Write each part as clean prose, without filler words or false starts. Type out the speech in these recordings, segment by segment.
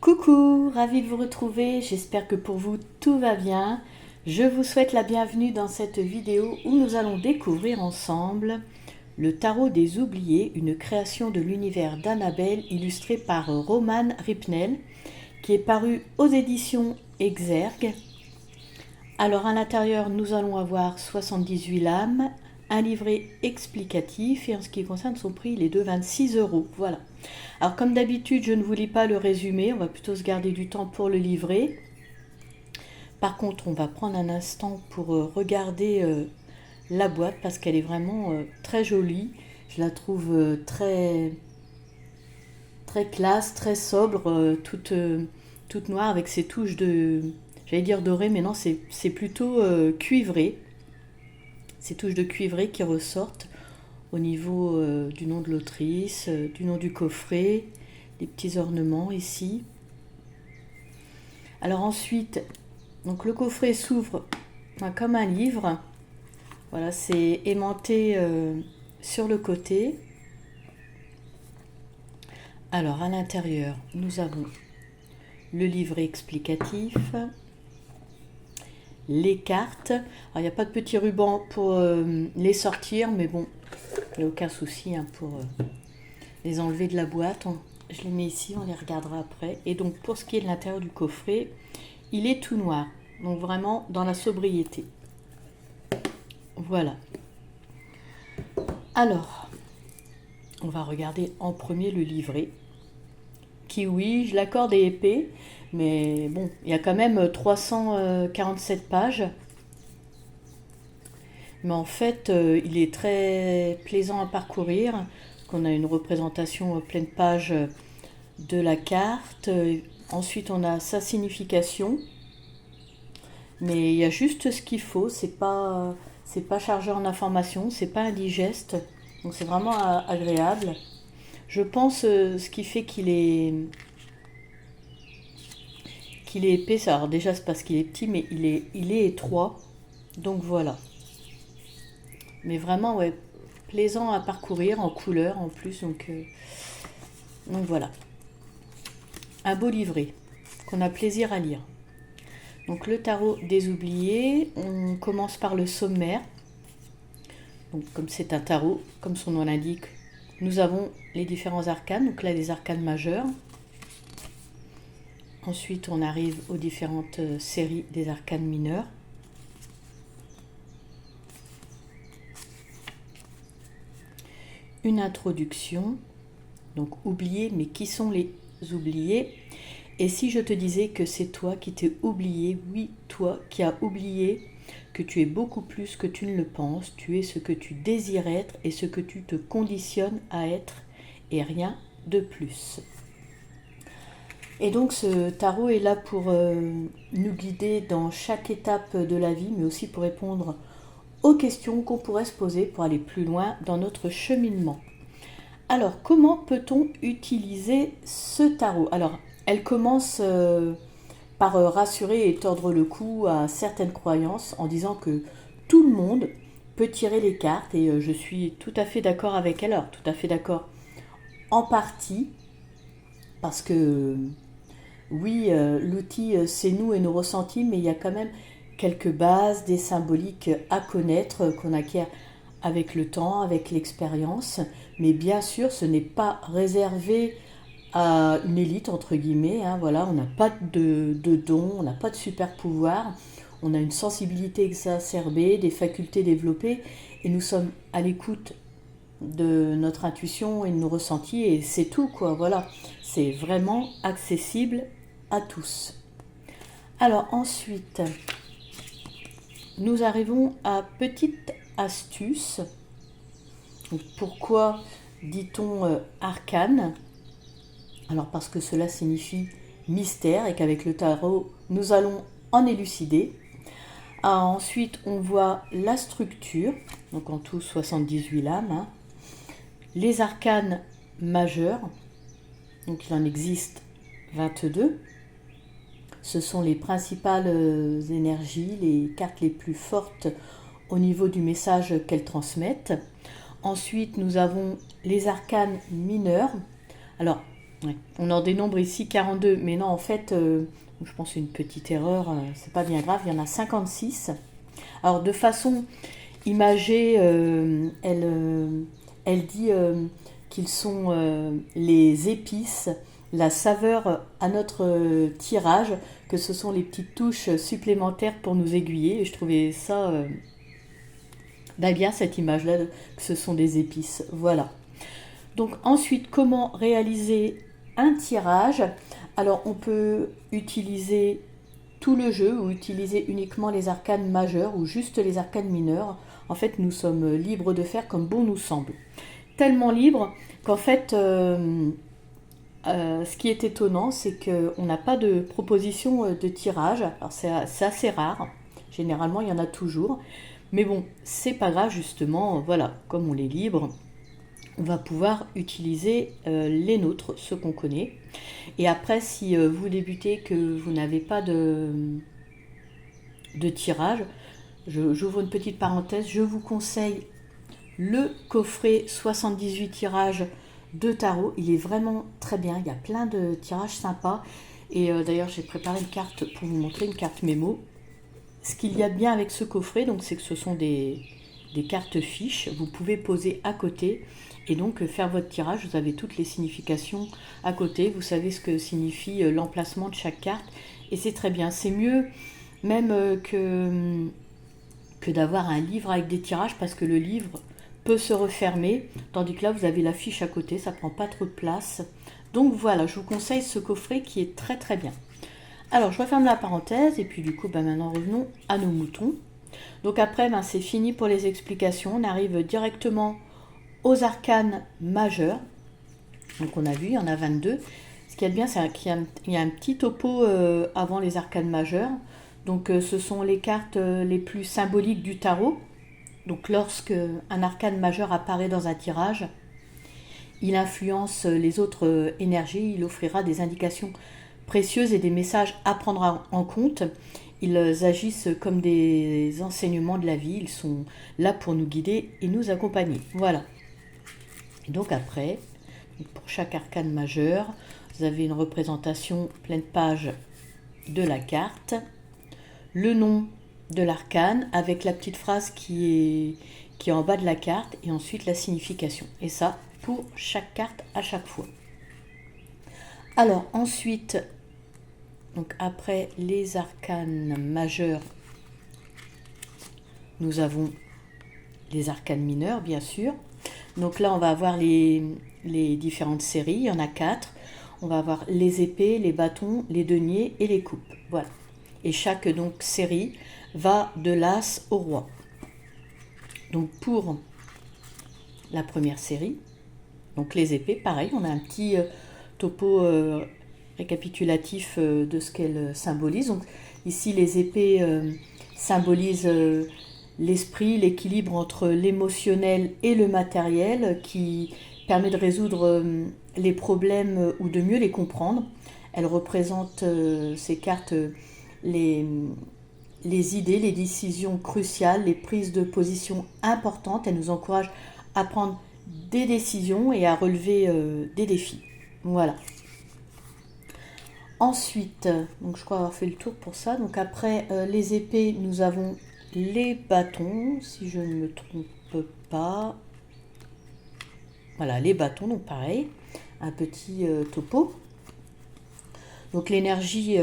Coucou, ravie de vous retrouver, j'espère que pour vous tout va bien. Je vous souhaite la bienvenue dans cette vidéo où nous allons découvrir ensemble le Tarot des oubliés, une création de l'univers d'Annabelle illustrée par Roman Ripnel qui est paru aux éditions Exergue. Alors à l'intérieur nous allons avoir 78 lames, un livret explicatif et en ce qui concerne son prix il est de 26 €. Voilà. Alors comme d'habitude je ne vous lis pas le résumé, on va plutôt se garder du temps pour le livret. Par contre on va prendre un instant pour regarder la boîte parce qu'elle est vraiment très jolie. Je la trouve très classe, très sobre, toute noire avec ses touches de, j'allais dire doré, mais non, c'est plutôt cuivré. Ces touches de cuivré qui ressortent au niveau du nom de l'autrice, du nom du coffret, des petits ornements ici. Alors ensuite, donc le coffret s'ouvre comme un livre. Voilà, c'est aimanté sur le côté. Alors à l'intérieur, nous avons le livret explicatif, les cartes. Alors il n'y a pas de petit ruban pour les sortir, mais bon, il n'y a aucun souci pour les enlever de la boîte. Je les mets ici, on les regardera après. Et donc pour ce qui est de l'intérieur du coffret, il est tout noir, donc vraiment dans la sobriété. Voilà. Alors, on va regarder en premier le livret, qui oui, je l'accorde est épais, mais bon, il y a quand même 347 pages. Mais en fait, il est très plaisant à parcourir. On a une représentation pleine page de la carte. Ensuite, on a sa signification. Mais il y a juste ce qu'il faut. C'est pas chargé en informations, c'est pas indigeste. Donc c'est vraiment agréable. Je pense ce qui fait qu'il est épais. Alors déjà c'est parce qu'il est petit, mais il est étroit. Donc voilà. Mais vraiment ouais, plaisant à parcourir en couleur en plus. Donc voilà. Un beau livret qu'on a plaisir à lire. Donc le tarot des oubliés, on commence par le sommaire. Donc comme c'est un tarot, comme son nom l'indique, nous avons les différents arcanes. Donc là les arcanes majeurs. Ensuite on arrive aux différentes séries des arcanes mineurs. Une introduction. Donc oubliés, mais qui sont les oubliés? Et si je te disais que c'est toi qui t'es oublié, oui, toi qui as oublié que tu es beaucoup plus que tu ne le penses, tu es ce que tu désires être et ce que tu te conditionnes à être et rien de plus. Et donc ce tarot est là pour nous guider dans chaque étape de la vie, mais aussi pour répondre aux questions qu'on pourrait se poser pour aller plus loin dans notre cheminement. Alors, comment peut-on utiliser ce tarot? Alors, elle commence par rassurer et tordre le cou à certaines croyances en disant que tout le monde peut tirer les cartes et je suis tout à fait d'accord avec elle. Alors, tout à fait d'accord en partie parce que oui, l'outil c'est nous et nos ressentis, mais il y a quand même quelques bases, des symboliques à connaître qu'on acquiert avec le temps, avec l'expérience. Mais bien sûr, ce n'est pas réservé à une élite, entre guillemets. Voilà, on n'a pas de dons, on n'a pas de super pouvoir. On a une sensibilité exacerbée, des facultés développées, et nous sommes à l'écoute de notre intuition et de nos ressentis, et c'est tout, quoi. Voilà, c'est vraiment accessible à tous. Alors ensuite, nous arrivons à petite astuce. Pourquoi dit-on arcane? Alors parce que cela signifie mystère et qu'avec le tarot, nous allons en élucider. Ensuite, on voit la structure, donc en tout 78 lames. Les arcanes majeurs, donc il en existe 22. Ce sont les principales énergies, les cartes les plus fortes au niveau du message qu'elles transmettent. Ensuite, nous avons les arcanes mineurs. Alors, Ouais. On en dénombre ici 42, mais non, en fait, je pense que c'est une petite erreur, c'est pas bien grave, il y en a 56. Alors, de façon imagée, elle dit qu'ils sont les épices, la saveur à notre tirage, que ce sont les petites touches supplémentaires pour nous aiguiller. Et je trouvais ça bien, cette image-là, que ce sont des épices. Voilà. Donc ensuite, comment réaliser un tirage? Alors on peut utiliser tout le jeu ou utiliser uniquement les arcanes majeures ou juste les arcanes mineures. En fait, nous sommes libres de faire comme bon nous semble. Tellement libres qu'en fait, ce qui est étonnant, c'est qu'on n'a pas de proposition de tirage. Alors c'est assez rare. Généralement, il y en a toujours. Mais bon, c'est pas grave justement. Voilà, comme on est libre, on va pouvoir utiliser les nôtres, ceux qu'on connaît. Et après, si vous débutez que vous n'avez pas de tirage, j'ouvre une petite parenthèse, je vous conseille le coffret 78 tirages de tarot. Il est vraiment très bien, il y a plein de tirages sympas. Et d'ailleurs, j'ai préparé une carte pour vous montrer, une carte mémo. Ce qu'il y a de bien avec ce coffret, donc, c'est que ce sont des cartes fiches. Vous pouvez poser à côté et donc faire votre tirage. Vous avez toutes les significations à côté. Vous savez ce que signifie l'emplacement de chaque carte. Et c'est très bien. C'est mieux même que d'avoir un livre avec des tirages, parce que le livre peut se refermer. Tandis que là, vous avez la fiche à côté. Ça prend pas trop de place. Donc voilà, je vous conseille ce coffret qui est très très bien. Alors, je referme la parenthèse et puis du coup, maintenant revenons à nos moutons. Donc après, c'est fini pour les explications. On arrive directement aux arcanes majeures. Donc on a vu, il y en a 22. Ce qui est bien, c'est qu'il y a un petit topo avant les arcanes majeures. Donc ce sont les cartes les plus symboliques du tarot. Donc lorsque un arcane majeur apparaît dans un tirage, il influence les autres énergies, il offrira des indications précieuses et des messages à prendre en compte. Ils agissent comme des enseignements de la vie, ils sont là pour nous guider et nous accompagner. Voilà. Et donc après, pour chaque arcane majeur, vous avez une représentation pleine page de la carte, le nom de l'arcane avec la petite phrase qui est en bas de la carte et ensuite la signification. Et ça, pour chaque carte à chaque fois. Alors ensuite, donc après les arcanes majeurs, nous avons les arcanes mineurs, bien sûr. Donc là, on va avoir les différentes séries. Il y en a 4. On va avoir les épées, les bâtons, les deniers et les coupes. Voilà. Et chaque donc série va de l'as au roi. Donc pour la première série, donc les épées, pareil, on a un petit topo récapitulatif de ce qu'elles symbolisent. Donc ici, les épées symbolisent l'esprit, l'équilibre entre l'émotionnel et le matériel qui permet de résoudre les problèmes ou de mieux les comprendre. Elles représentent, ces cartes, les idées, les décisions cruciales, les prises de position importantes. Elles nous encouragent à prendre des décisions et à relever des défis. Voilà. Ensuite, donc je crois avoir fait le tour pour ça. Donc après les épées, nous avons les bâtons, si je ne me trompe pas. Voilà, les bâtons, donc pareil, un petit topo. Donc l'énergie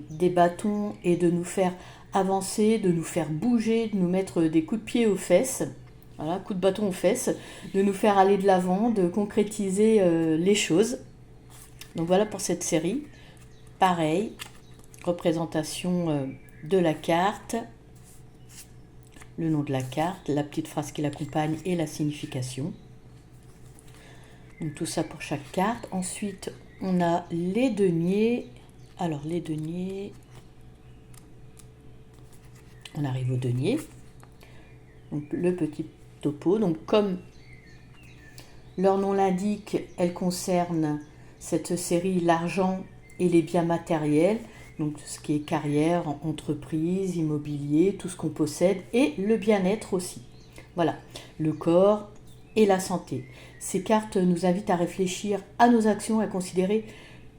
des bâtons est de nous faire avancer, de nous faire bouger, de nous mettre des coups de pied aux fesses. Voilà, coup de bâton aux fesses, de nous faire aller de l'avant, de concrétiser les choses. Donc voilà pour cette série. Pareil, représentation de la carte, le nom de la carte, la petite phrase qui l'accompagne et la signification. Donc tout ça pour chaque carte. Ensuite, on a les deniers. Alors les deniers, on arrive aux deniers. Donc le petit topo. Donc comme leur nom l'indique, elles concernent cette série l'argent et les biens matériels. Donc ce qui est carrière, entreprise, immobilier, tout ce qu'on possède et le bien-être aussi. Voilà, le corps, et la santé. Ces cartes nous invitent à réfléchir à nos actions, à considérer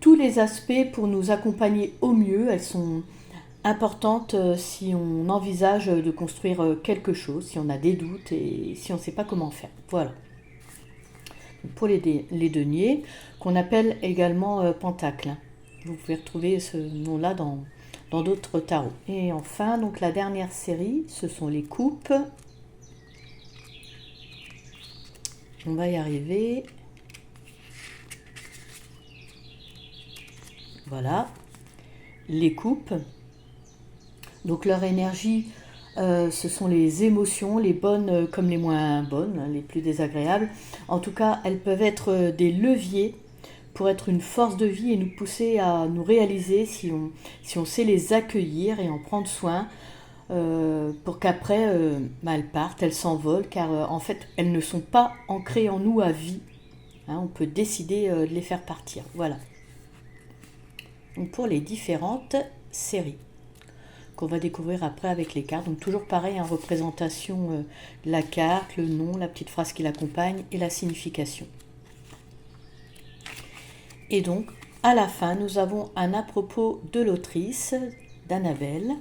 tous les aspects pour nous accompagner au mieux. Elles sont importantes si on envisage de construire quelque chose, si on a des doutes et si on ne sait pas comment faire. Voilà. Pour les deniers, qu'on appelle également pentacles. Vous pouvez retrouver ce nom-là dans d'autres tarots. Et enfin, donc la dernière série, ce sont les coupes. On va y arriver. Voilà. Les coupes. Donc leur énergie, ce sont les émotions, les bonnes comme les moins bonnes, les plus désagréables. En tout cas, elles peuvent être des leviers pour être une force de vie et nous pousser à nous réaliser si on sait les accueillir et en prendre soin pour qu'après elles partent, elles s'envolent, car en fait elles ne sont pas ancrées en nous à vie. Hein, on peut décider de les faire partir. Voilà. Donc pour les différentes séries qu'on va découvrir après avec les cartes. Donc toujours pareil, hein, représentation de la carte, le nom, la petite phrase qui l'accompagne et la signification. Et donc, à la fin, nous avons un à propos de l'autrice, d'Annabelle,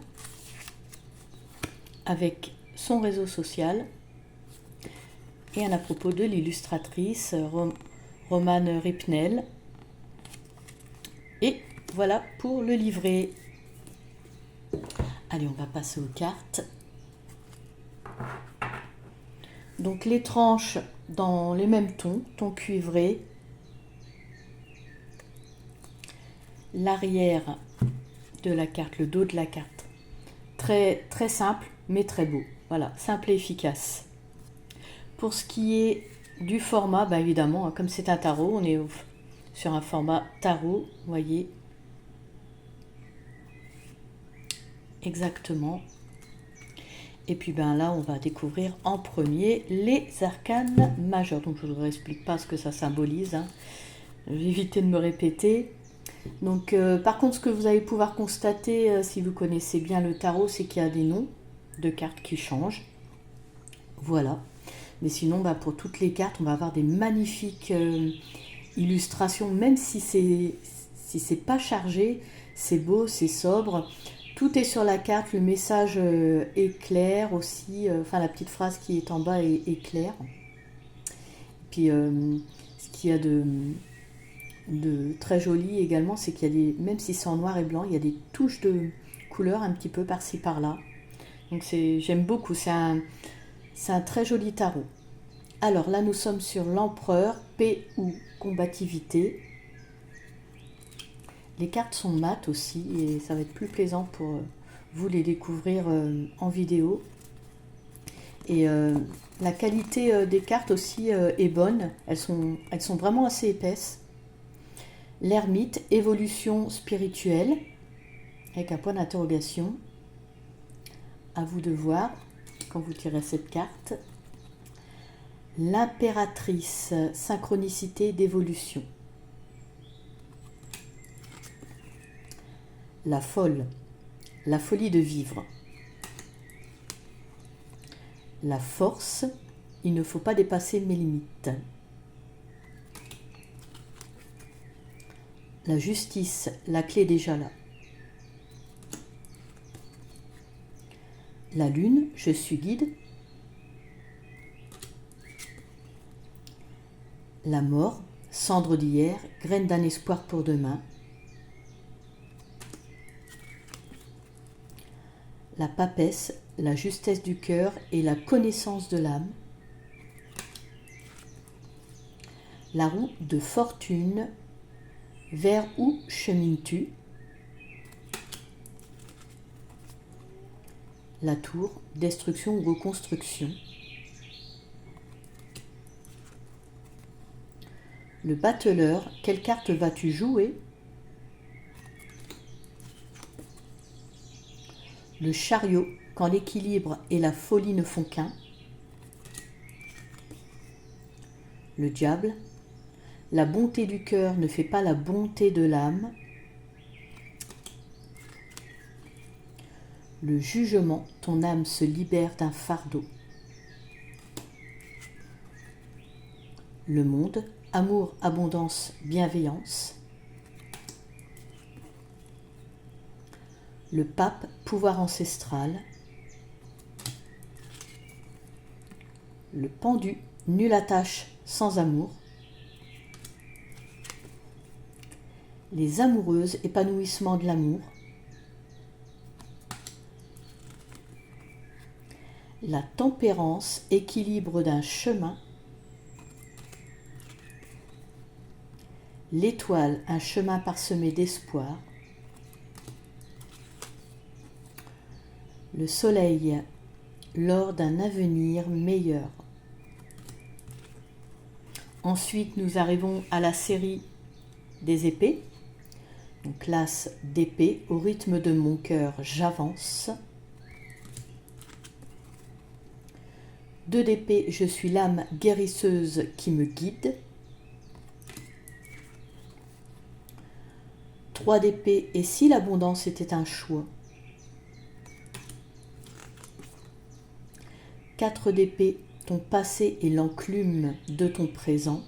avec son réseau social, et un à propos de l'illustratrice, Romane Ripnel. Et voilà pour le livret. Allez, on va passer aux cartes. Donc les tranches dans les mêmes tons, ton cuivré. L'arrière de la carte, le dos de la carte. Très, très simple, mais très beau. Voilà, simple et efficace. Pour ce qui est du format, bah évidemment, comme c'est un tarot, on est sur un format tarot, vous voyez. Exactement. Et puis ben là, on va découvrir en premier les arcanes majeurs. Donc je ne vous explique pas ce que ça symbolise. Hein. Je vais éviter de me répéter. Donc par contre, ce que vous allez pouvoir constater, si vous connaissez bien le tarot, c'est qu'il y a des noms de cartes qui changent. Voilà. Mais sinon, bah, pour toutes les cartes, on va avoir des magnifiques illustrations, même si c'est pas chargé, c'est beau, c'est sobre. Tout est sur la carte, le message est clair aussi, enfin la petite phrase qui est en bas est claire. Puis ce qu'il y a de très joli également, c'est qu'il y a même si c'est en noir et blanc, il y a des touches de couleur un petit peu par-ci par-là. Donc j'aime beaucoup, c'est un très joli tarot. Alors là, nous sommes sur l'empereur, paix ou combativité. Les cartes sont mates aussi et ça va être plus plaisant pour vous les découvrir en vidéo. Et la qualité des cartes aussi est bonne. Elles sont vraiment assez épaisses. L'ermite, évolution spirituelle, avec un point d'interrogation. À vous de voir quand vous tirez cette carte. L'impératrice, synchronicité d'évolution. La folle, la folie de vivre. La force, il ne faut pas dépasser mes limites. La justice, la clé est déjà là. La lune, je suis guide. La mort, cendre d'hier, graine d'un espoir pour demain. La papesse, la justesse du cœur et la connaissance de l'âme. La roue de fortune, vers où chemines-tu? La tour, destruction ou reconstruction. Le battleur, quelle carte vas-tu jouer? Le chariot, quand l'équilibre et la folie ne font qu'un. Le diable, la bonté du cœur ne fait pas la bonté de l'âme. Le jugement, ton âme se libère d'un fardeau. le monde, amour, abondance, bienveillance. Le pape, pouvoir ancestral. Le pendu, nulle attache sans amour. Les amoureuses, épanouissement de l'amour. La tempérance, équilibre d'un chemin. L'étoile, un chemin parsemé d'espoir. Le soleil, lors d'un avenir meilleur. Ensuite, nous arrivons à la série des épées. Donc, l'as d'épée, au rythme de mon cœur, j'avance. 2 d'épée, je suis l'âme guérisseuse qui me guide. 3 d'épée, et si l'abondance était un choix. 4 d'épée, ton passé est l'enclume de ton présent.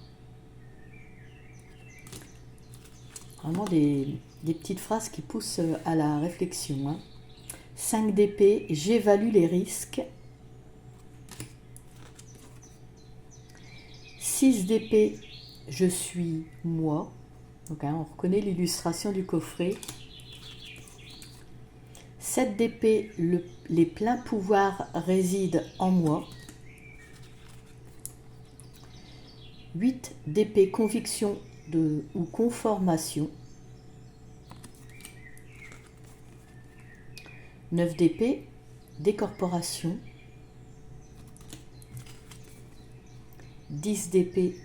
Vraiment des petites phrases qui poussent à la réflexion. Hein. 5 d'épée, j'évalue les risques. 6 d'épée, je suis moi. Donc, on reconnaît l'illustration du coffret. 7 d'épée, les pleins pouvoirs résident en moi. 8 d'épée, conviction ou conformation. 9 d'épée, décorporation. 10 d'épée,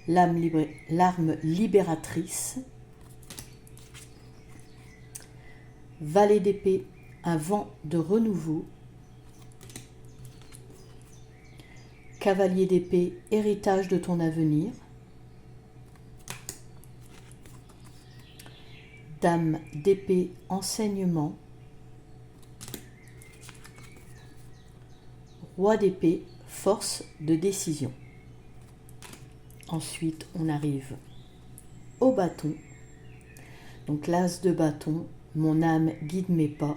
l'arme libératrice. Valet d'épée, un vent de renouveau. Cavalier d'épée, héritage de ton avenir. Dame d'épée, enseignement. Roi d'épée, force de décision. Ensuite, on arrive au bâton. Donc l'as de bâton, mon âme guide mes pas.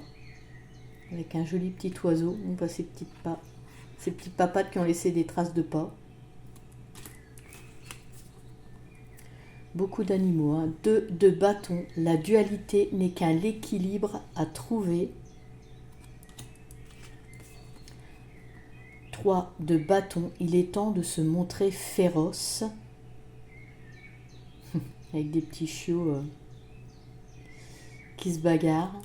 Avec un joli petit oiseau, on voit ces petites papates qui ont laissé des traces de pas. Beaucoup d'animaux. Hein. 2 de bâton, la dualité n'est qu'un équilibre à trouver. 3 de bâton, il est temps de se montrer féroce. Avec des petits chiots qui se bagarrent.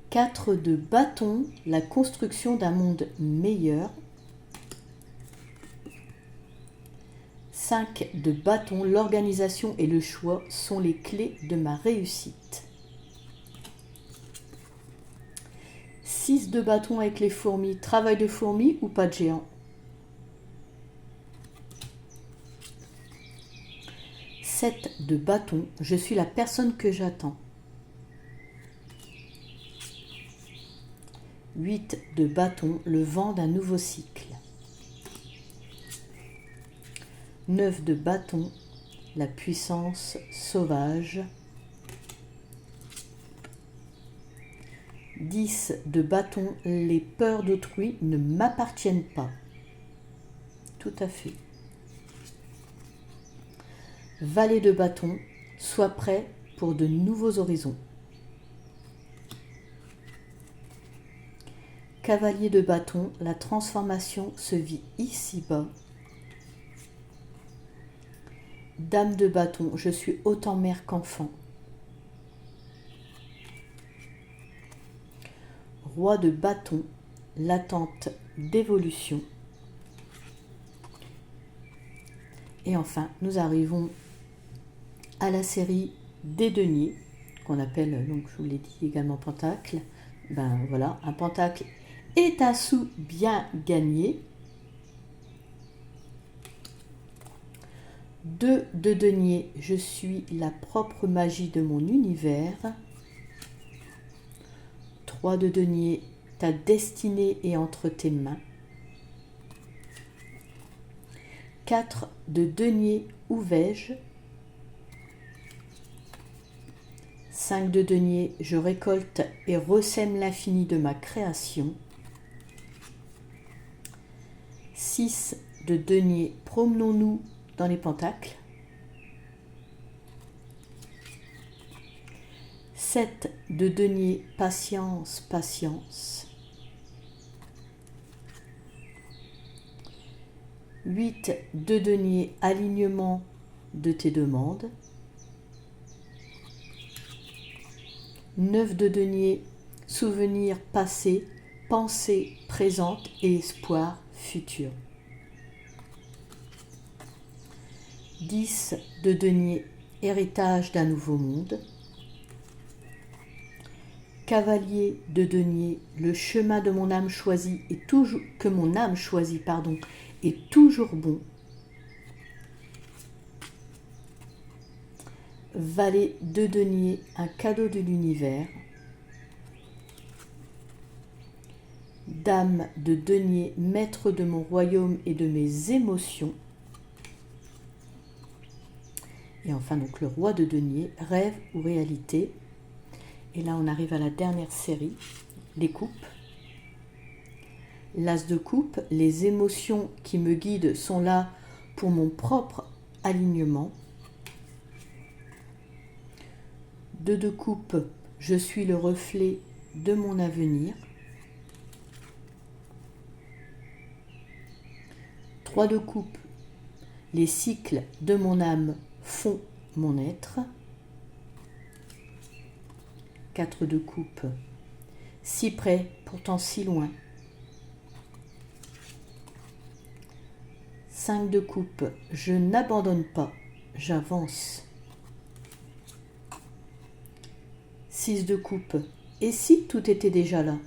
4 de bâton, la construction d'un monde meilleur. 5 de bâton, l'organisation et le choix sont les clés de ma réussite. 6 de bâton avec les fourmis, travail de fourmis ou pas de géant. 7 de bâton, je suis la personne que j'attends. 8 de bâton, le vent d'un nouveau cycle. 9 de bâton, la puissance sauvage. 10 de bâton, les peurs d'autrui ne m'appartiennent pas. Tout à fait. Valet de bâton, sois prêt pour de nouveaux horizons. Cavalier de bâton, la transformation se vit ici-bas. Dame de bâton, je suis autant mère qu'enfant. Roi de bâton, l'attente d'évolution. Et enfin, nous arrivons à la série des deniers, qu'on appelle, donc je vous l'ai dit également pentacle. Ben voilà, un pentacle est un sou bien gagné. 2 de denier, je suis la propre magie de mon univers. 3 de denier, ta destinée est entre tes mains. 4 de denier ou Vège, 5 de denier, je récolte et ressème l'infini de ma création, 6 de denier, promenons-nous dans les pentacles, 7 de denier, patience, patience, 8 de denier, alignement de tes demandes, 9 de denier, souvenir passé, pensée présente et espoir futur. 10 de denier, héritage d'un nouveau monde. Cavalier de denier, le chemin de mon âme choisie est toujours, que mon âme choisit, est toujours bon. Valet de denier, un cadeau de l'univers. Dame de denier, maître de mon royaume et de mes émotions. Et enfin donc le roi de denier, rêve ou réalité. Et là on arrive à la dernière série, les coupes. L'as de coupe, les émotions qui me guident sont là pour mon propre alignement. 2 de coupe, je suis le reflet de mon avenir. 3 de coupe, les cycles de mon âme font mon être. 4 de coupe, si près, pourtant si loin. 5 de coupe, je n'abandonne pas, j'avance. 6 de coupe, et si tout était déjà là?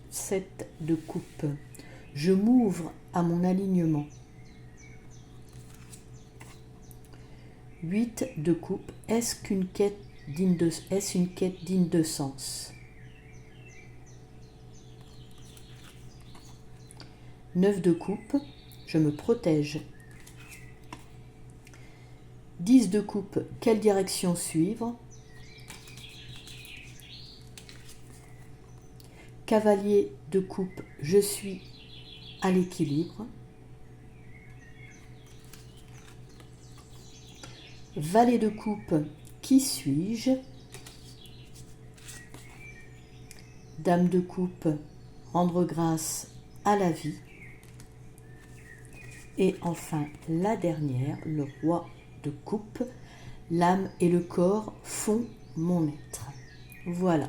7 de coupe, je m'ouvre à mon alignement. 8 de coupe, est-ce une quête digne de sens? 9 de coupe, je me protège. 10 de coupe, quelle direction suivre? Cavalier de coupe, je suis à l'équilibre. Valet de coupe, qui suis-je? Dame de coupe, rendre grâce à la vie. Et enfin la dernière, le roi de coupe, l'âme et le corps font mon être. Voilà.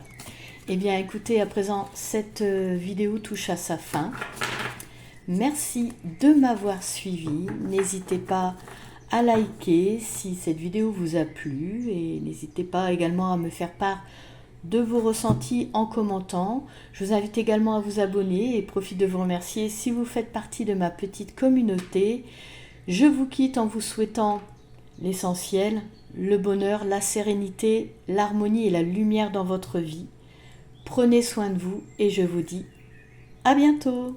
Eh bien écoutez, à présent cette vidéo touche à sa fin. Merci de m'avoir suivi. N'hésitez pas à liker si cette vidéo vous a plu et n'hésitez pas également à me faire part de vos ressentis en commentant. Je vous invite également à vous abonner et profite de vous remercier si vous faites partie de ma petite communauté. Je vous quitte en vous souhaitant l'essentiel, le bonheur, la sérénité, l'harmonie et la lumière dans votre vie. Prenez soin de vous et je vous dis à bientôt.